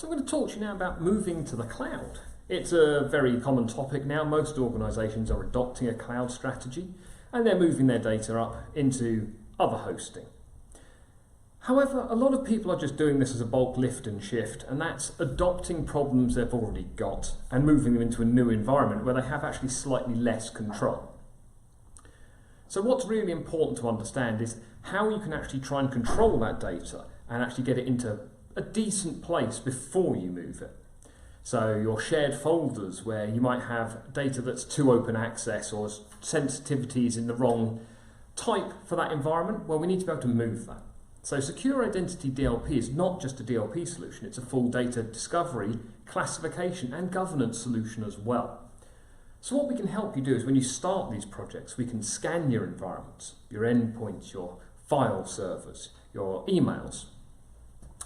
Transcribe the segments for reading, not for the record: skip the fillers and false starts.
So I'm going to talk to you now about moving to the cloud. It's a very common topic now. Most organisations are adopting a cloud strategy and they're moving their data up into other hosting. However, a lot of people are just doing this as a bulk lift and shift, and that's adopting problems they've already got and moving them into a new environment where they have actually slightly less control. So what's really important to understand is how you can actually try and control that data and actually get it into a decent place before you move it. So your shared folders where you might have data that's too open access or sensitivities in the wrong type for that environment, well, we need to be able to move that. So Secure Identity DLP is not just a DLP solution, it's a full data discovery, classification and governance solution as well. So what we can help you do is when you start these projects, we can scan your environments, your endpoints, your file servers, your emails,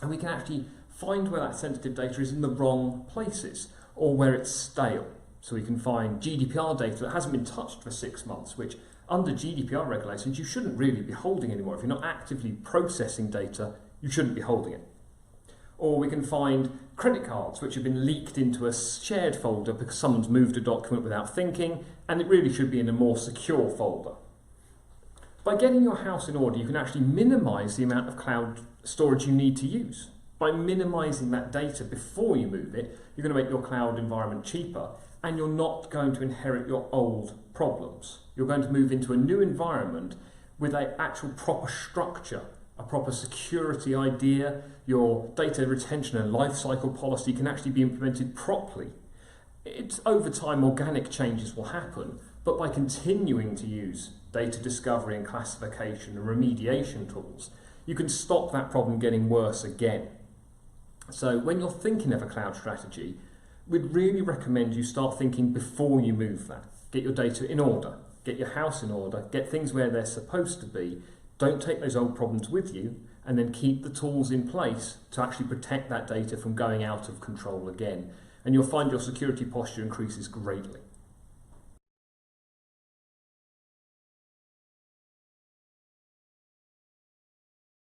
and we can actually find where that sensitive data is in the wrong places or where it's stale. So we can find GDPR data that hasn't been touched for 6 months, which under GDPR regulations you shouldn't really be holding anymore. If you're not actively processing data, you shouldn't be holding it. Or we can find credit cards which have been leaked into a shared folder because someone's moved a document without thinking, and it really should be in a more secure folder. By getting your house in order, you can actually minimise the amount of cloud storage you need to use. By minimising that data before you move it, you're going to make your cloud environment cheaper, and you're not going to inherit your old problems. You're going to move into a new environment with an actual proper structure, a proper security idea. Your data retention and lifecycle policy can actually be implemented properly. Over time, organic changes will happen, but by continuing to use data discovery and classification and remediation tools, you can stop that problem getting worse again. So when you're thinking of a cloud strategy, we'd really recommend you start thinking before you move that. Get your data in order, get your house in order, get things where they're supposed to be. Don't take those old problems with you, and then keep the tools in place to actually protect that data from going out of control again. And you'll find your security posture increases greatly.